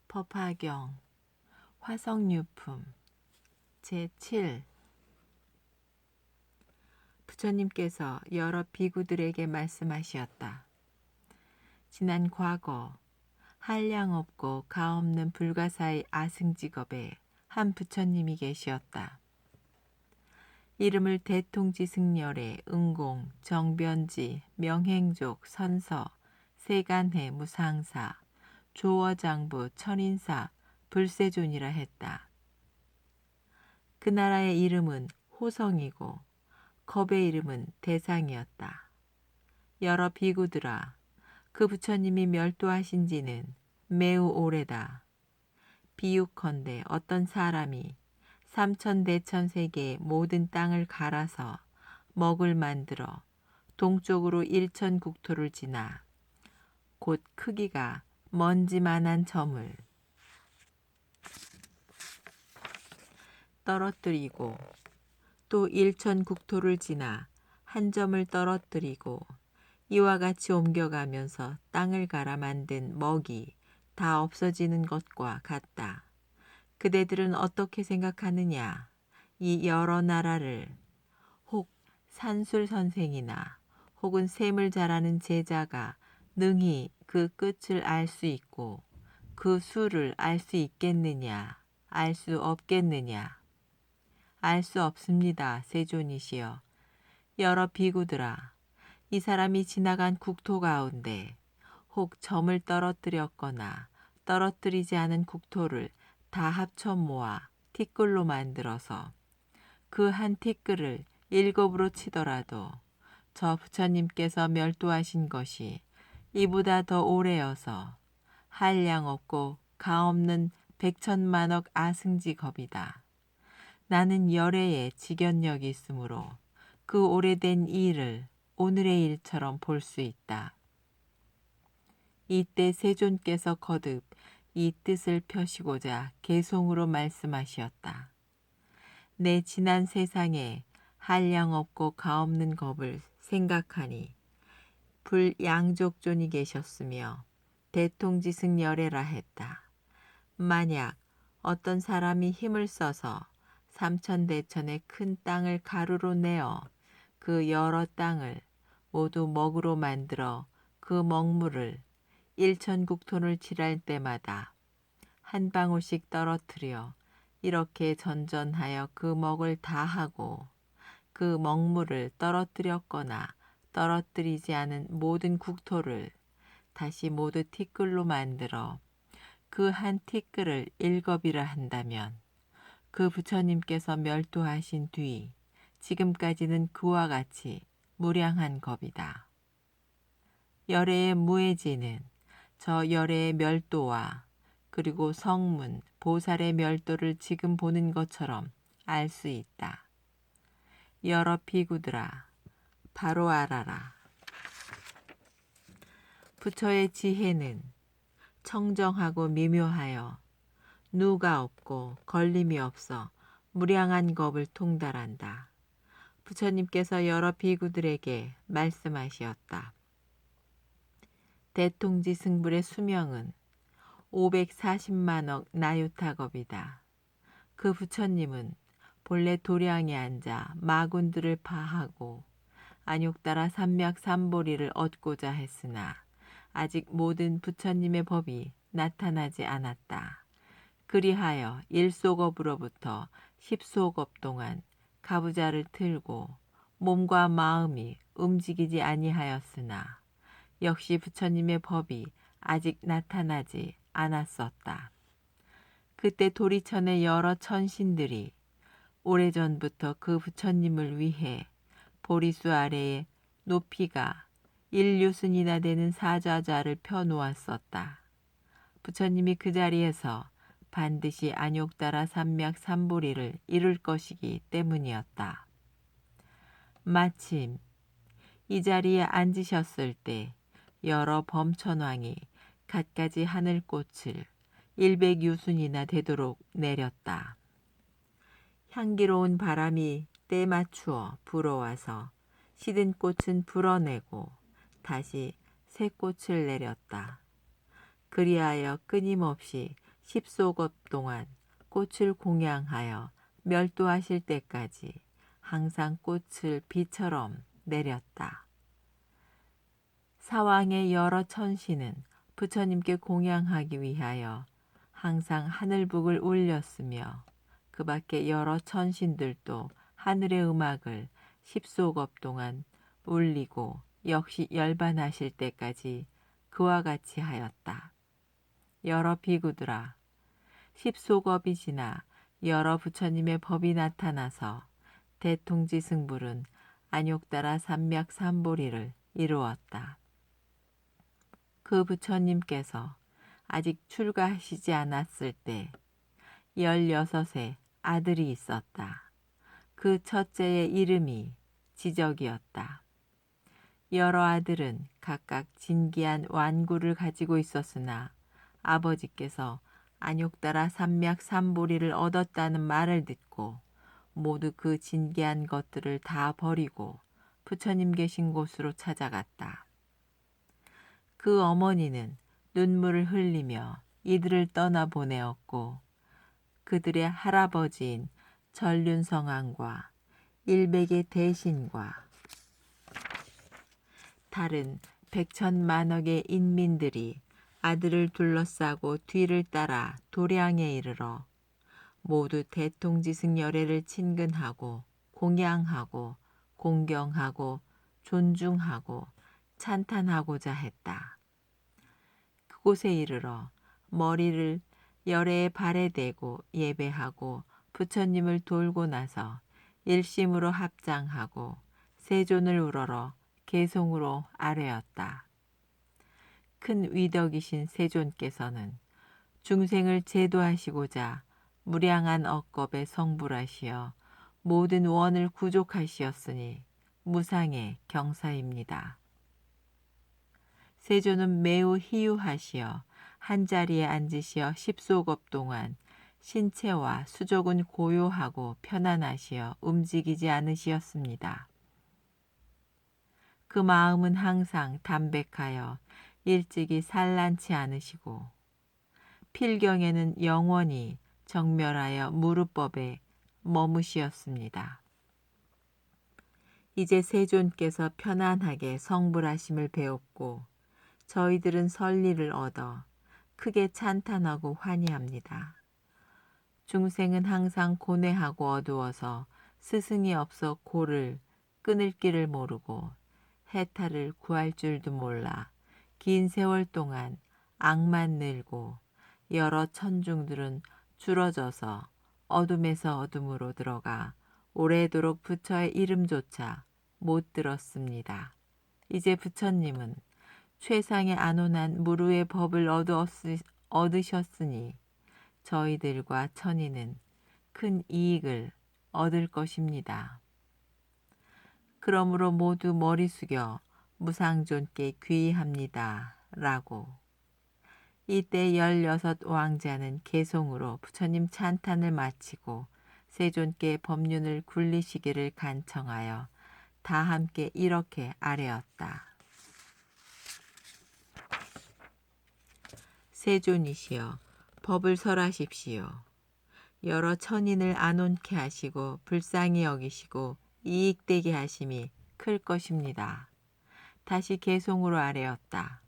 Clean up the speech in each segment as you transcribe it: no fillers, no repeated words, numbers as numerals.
법화경 화성유품 제7 부처님께서 여러 비구들에게 말씀하시었다. 지난 과거 한량 없고 가없는 불가사의 아승직업에 한 부처님이 계시었다. 이름을 대통지승열의 응공, 정변지, 명행족, 선서, 세간해, 무상사, 조어장부, 천인사, 불세존이라 했다. 그 나라의 이름은 호성이고 겁의 이름은 대상이었다. 여러 비구들아, 그 부처님이 멸도하신 지는 매우 오래다. 비유컨대 어떤 사람이 삼천대천세계의 모든 땅을 갈아서 먹을 만들어 동쪽으로 일천국토를 지나 곧 크기가 먼지만한 점을 떨어뜨리고 또 일천국토를 지나 한 점을 떨어뜨리고 이와 같이 옮겨가면서 땅을 갈아 만든 먹이 다 없어지는 것과 같다. 그대들은 어떻게 생각하느냐? 이 여러 나라를 혹 산술 선생이나 혹은 셈을 잘하는 제자가 능히 그 끝을 알 수 있고 그 수를 알 수 있겠느냐? 알 수 없겠느냐? 알 수 없습니다. 세존이시여. 여러 비구들아, 이 사람이 지나간 국토 가운데 혹 점을 떨어뜨렸거나 떨어뜨리지 않은 국토를 다 합쳐 모아 티끌로 만들어서 그 한 티끌을 7으로 치더라도 저 부처님께서 멸도하신 것이 이보다 더 오래여서 한량 없고 가없는 백천만억 아승직업이다. 나는 열애에 직연력이 있으므로 그 오래된 일을 오늘의 일처럼 볼 수 있다. 이때 세존께서 거듭 이 뜻을 펴시고자 개송으로 말씀하시었다. 내 지난 세상에 한량 없고 가없는 겁을 생각하니 불양족존이 계셨으며 대통지승열애라 했다. 만약 어떤 사람이 힘을 써서 삼천대천의 큰 땅을 가루로 내어 그 여러 땅을 모두 먹으로 만들어 그 먹물을 일천국토를 칠할 때마다 한 방울씩 떨어뜨려 이렇게 전전하여 그 먹을 다 하고 그 먹물을 떨어뜨렸거나 떨어뜨리지 않은 모든 국토를 다시 모두 티끌로 만들어 그 한 티끌을 7이라 한다면 그 부처님께서 멸도하신 뒤 지금까지는 그와 같이 무량한 겁이다. 열애의 무해지는 저 열애의 멸도와 그리고 성문, 보살의 멸도를 지금 보는 것처럼 알 수 있다. 여러 비구들아, 바로 알아라. 부처의 지혜는 청정하고 미묘하여 누가 없고 걸림이 없어 무량한 겁을 통달한다. 부처님께서 여러 비구들에게 말씀하시었다. 대통지승불의 수명은 540만억 나유타겁이다. 그 부처님은 본래 도량에 앉아 마군들을 파하고 안욕따라 삼맥삼보리를 얻고자 했으나 아직 모든 부처님의 법이 나타나지 않았다. 그리하여 1소겁으로부터 10소겁 동안 가부좌를 틀고 몸과 마음이 움직이지 아니하였으나 역시 부처님의 법이 아직 나타나지 않았었다. 그때 도리천의 여러 천신들이 오래전부터 그 부처님을 위해 보리수 아래에 높이가 1유순이나 되는 사좌좌를 펴놓았었다. 부처님이 그 자리에서 반드시 안욕따라 삼맥삼보리를 이룰 것이기 때문이었다. 마침 이 자리에 앉으셨을 때 여러 범천왕이 갖가지 하늘꽃을 100유순이나 되도록 내렸다. 향기로운 바람이 때 맞추어 불어와서 시든 꽃은 불어내고 다시 새 꽃을 내렸다. 그리하여 끊임없이 10소급 동안 꽃을 공양하여 멸도하실 때까지 항상 꽃을 비처럼 내렸다. 사왕의 여러 천신은 부처님께 공양하기 위하여 항상 하늘북을 울렸으며 그 밖에 여러 천신들도 하늘의 음악을 10소급 동안 울리고 역시 열반하실 때까지 그와 같이 하였다. 여러 비구들아, 10소급이 지나 여러 부처님의 법이 나타나서 대통지승불은 안욕따라 삼맥삼보리를 이루었다. 그 부처님께서 아직 출가하시지 않았을 때 16의 아들이 있었다. 그 첫째의 이름이 지적이었다. 여러 아들은 각각 진기한 완구를 가지고 있었으나 아버지께서 안욕따라 삼맥삼보리를 얻었다는 말을 듣고 모두 그 진기한 것들을 다 버리고 부처님 계신 곳으로 찾아갔다. 그 어머니는 눈물을 흘리며 이들을 떠나보내었고 그들의 할아버지인 전륜성왕과 일백의 대신과 다른 백천만억의 인민들이 아들을 둘러싸고 뒤를 따라 도량에 이르러 모두 대통지승열애를 친근하고 공양하고 공경하고 존중하고 찬탄하고자 했다. 그곳에 이르러 머리를 열애의 발에 대고 예배하고 부처님을 돌고 나서 일심으로 합장하고 세존을 우러러 개송으로 아뢰었다. 큰 위덕이신 세존께서는 중생을 제도하시고자 무량한 억겁에 성불하시어 모든 원을 구족하시었으니 무상의 경사입니다. 세존은 매우 희유하시어 한자리에 앉으시어 10소급 동안 신체와 수족은 고요하고 편안하시어 움직이지 않으시었습니다. 그 마음은 항상 담백하여 일찍이 산란치 않으시고 필경에는 영원히 정멸하여 무르법에 머무시었습니다. 이제 세존께서 편안하게 성불하심을 배웠고 저희들은 선리를 얻어 크게 찬탄하고 환희합니다. 중생은 항상 고뇌하고 어두워서 스승이 없어 고를 끊을 길을 모르고 해탈을 구할 줄도 몰라 긴 세월 동안 악만 늘고 여러 천중들은 줄어져서 어둠에서 어둠으로 들어가 오래도록 부처의 이름조차 못 들었습니다. 이제 부처님은 최상의 안온한 무루의 법을 얻으셨으니 저희들과 천인은 큰 이익을 얻을 것입니다. 그러므로 모두 머리 숙여 무상존께 귀의합니다. 라고. 이때 16 왕자는 개송으로 부처님 찬탄을 마치고 세존께 법륜을 굴리시기를 간청하여 다 함께 이렇게 아뢰었다. 세존이시여 법을 설하십시오. 여러 천인을 안온케 하시고 불쌍히 여기시고 이익되게 하심이 클 것입니다. 다시 개송으로 아뢰었다.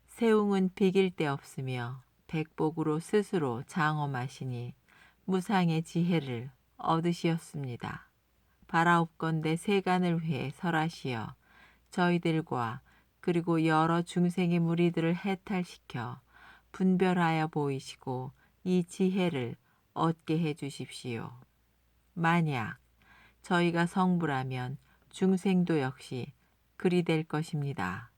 세웅은 비길 데 없으며 백복으로 스스로 장엄하시니 무상의 지혜를 얻으시었습니다. 바라옵건대 세간을 위해 설하시어 저희들과 그리고 여러 중생의 무리들을 해탈시켜 분별하여 보이시고 이 지혜를 얻게 해 주십시오. 만약 저희가 성불하면 중생도 역시 그리 될 것입니다.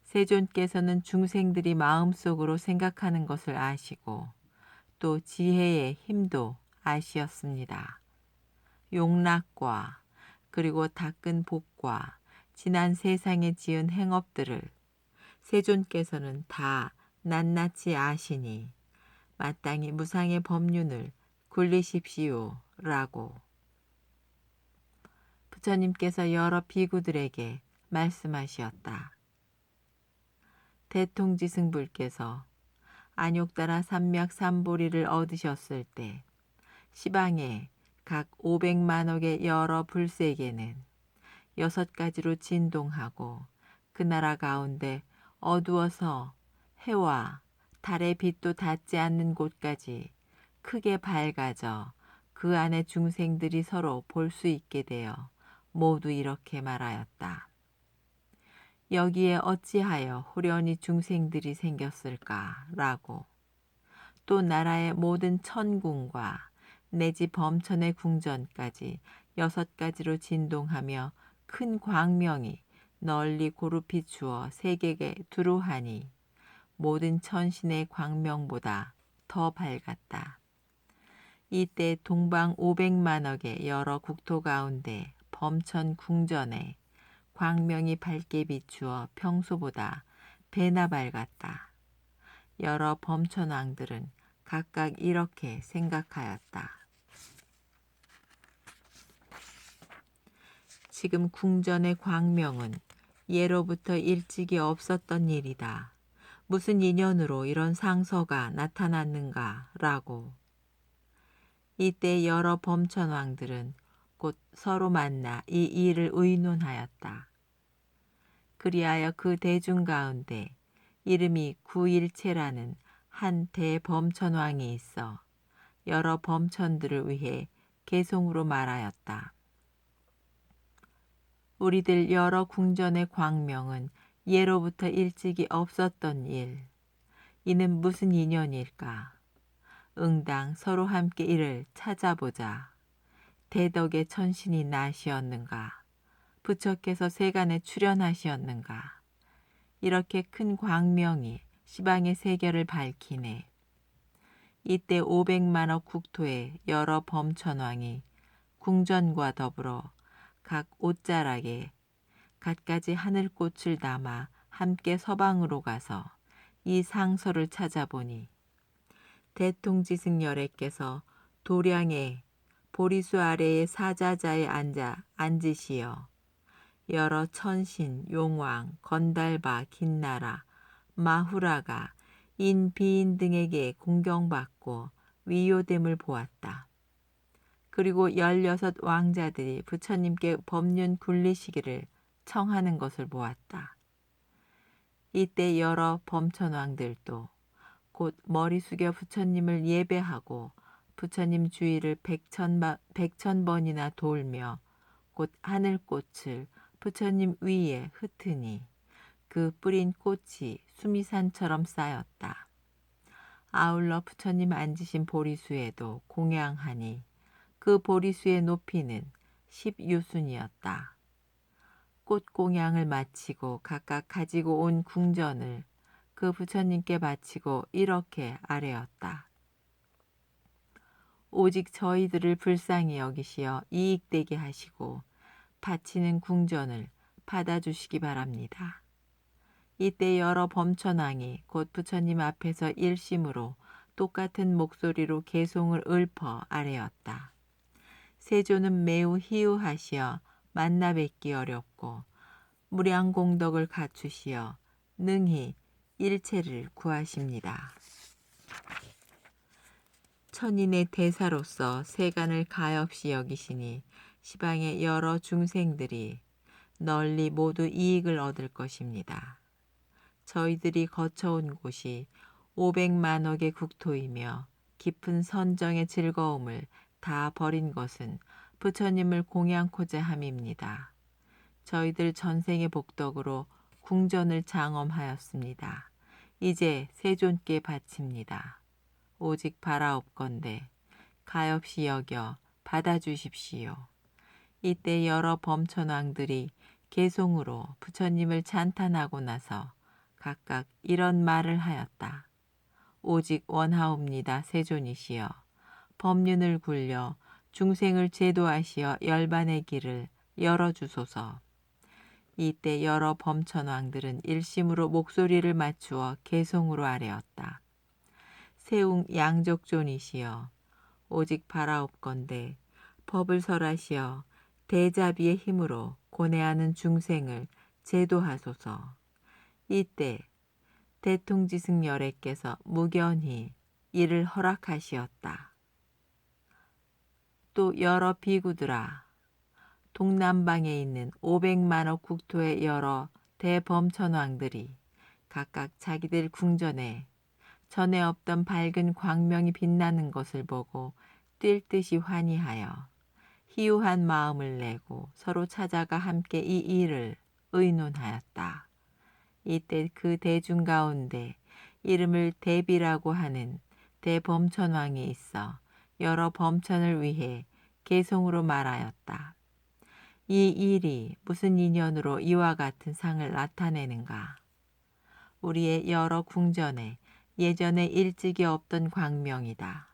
세존께서는 중생들이 마음속으로 생각하는 것을 아시고 또 지혜의 힘도 아시었습니다. 용락과 그리고 닦은 복과 지난 세상에 지은 행업들을 세존께서는 다 낱낱이 아시니 마땅히 무상의 법륜을 굴리십시오. 라고 부처님께서 여러 비구들에게 말씀하시었다. 대통지승불께서 안욕따라 삼맥삼보리를 얻으셨을 때 시방에 각 500만억의 여러 불세계는 6가지로 진동하고 그 나라 가운데 어두워서 해와 달의 빛도 닿지 않는 곳까지 크게 밝아져 그 안에 중생들이 서로 볼 수 있게 되어 모두 이렇게 말하였다. 여기에 어찌하여 호련히 중생들이 생겼을까라고. 또 나라의 모든 천궁과 내지 범천의 궁전까지 6가지로 진동하며 큰 광명이 널리 고루 비추어 세계에 두루하니 모든 천신의 광명보다 더 밝았다. 이때 동방 500만억의 여러 국토 가운데 범천 궁전에 광명이 밝게 비추어 평소보다 배나 밝았다. 여러 범천왕들은 각각 이렇게 생각하였다. 지금 궁전의 광명은 예로부터 일찍이 없었던 일이다. 무슨 인연으로 이런 상서가 나타났는가 라고. 이때 여러 범천왕들은 곧 서로 만나 이 일을 의논하였다. 그리하여 그 대중 가운데 이름이 구일체라는 한 대범천왕이 있어 여러 범천들을 위해 개송으로 말하였다. 우리들 여러 궁전의 광명은 예로부터 일찍이 없었던 일. 이는 무슨 인연일까? 응당 서로 함께 이를 찾아보자. 대덕의 천신이 나시었는가? 부처께서 세간에 출현하시었는가? 이렇게 큰 광명이 시방의 세계를 밝히네. 이때 500만억 국토의 여러 범천왕이 궁전과 더불어 각 옷자락에 갖가지 하늘꽃을 담아 함께 서방으로 가서 이 상서를 찾아보니 대통지승열애께서 도량에 보리수 아래의 사자자에 앉으시어 여러 천신, 용왕, 건달바, 긴나라, 마후라가 인, 비인 등에게 공경받고 위요됨을 보았다. 그리고 16 왕자들이 부처님께 법륜 굴리시기를 청하는 것을 보았다. 이때 여러 범천왕들도 곧 머리 숙여 부처님을 예배하고 부처님 주위를 100,000번이나 돌며 곧 하늘꽃을 부처님 위에 흩으니 그 뿌린 꽃이 수미산처럼 쌓였다. 아울러 부처님 앉으신 보리수에도 공양하니 그 보리수의 높이는 10유순이었다. 꽃공양을 마치고 각각 가지고 온 궁전을 그 부처님께 바치고 이렇게 아뢰었다. 오직 저희들을 불쌍히 여기시어 이익되게 하시고 바치는 궁전을 받아주시기 바랍니다. 이때 여러 범천왕이 곧 부처님 앞에서 일심으로 똑같은 목소리로 개송을 읊어 아뢰었다. 세존은 매우 희유하시어 만나 뵙기 어렵고 무량공덕을 갖추시어 능히 일체를 구하십니다. 천인의 대사로서 세간을 가엾이 여기시니 시방의 여러 중생들이 널리 모두 이익을 얻을 것입니다. 저희들이 거쳐온 곳이 500만억의 국토이며 깊은 선정의 즐거움을 다 버린 것은 부처님을 공양코자 함입니다. 저희들 전생의 복덕으로 궁전을 장엄하였습니다. 이제 세존께 바칩니다. 오직 바라옵건대 가엾이 여겨 받아주십시오. 이때 여러 범천왕들이 개송으로 부처님을 찬탄하고 나서 각각 이런 말을 하였다. 오직 원하옵니다 세존이시여. 법륜을 굴려 중생을 제도하시어 열반의 길을 열어주소서. 이때 여러 범천왕들은 일심으로 목소리를 맞추어 개송으로 아뢰었다. 세웅 양적존이시여. 오직 바라옵건대 법을 설하시어 대자비의 힘으로 고뇌하는 중생을 제도하소서. 이때 대통지승열애께서 무견히 이를 허락하시었다. 또 여러 비구들아, 동남방에 있는 500만억 국토의 여러 대범천왕들이 각각 자기들 궁전에 전에 없던 밝은 광명이 빛나는 것을 보고 뛸 듯이 환희하여 희유한 마음을 내고 서로 찾아가 함께 이 일을 의논하였다. 이때 그 대중 가운데 이름을 대비라고 하는 대범천왕이 있어 여러 범천을 위해 계송으로 말하였다. 이 일이 무슨 인연으로 이와 같은 상을 나타내는가? 우리의 여러 궁전에 예전에 일찍이 없던 광명이다.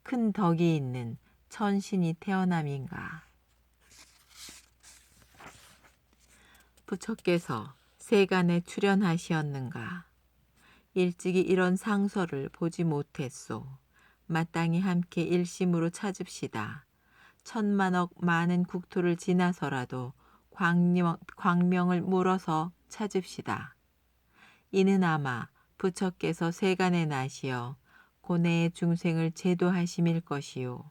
큰 덕이 있는 천신이 태어남인가? 부처께서 세간에 출연하시었는가? 일찍이 이런 상서를 보지 못했소. 마땅히 함께 일심으로 찾읍시다. 천만억 많은 국토를 지나서라도 광명을 물어서 찾읍시다. 이는 아마 부처께서 세간에 나시어 고뇌의 중생을 제도하심일 것이요.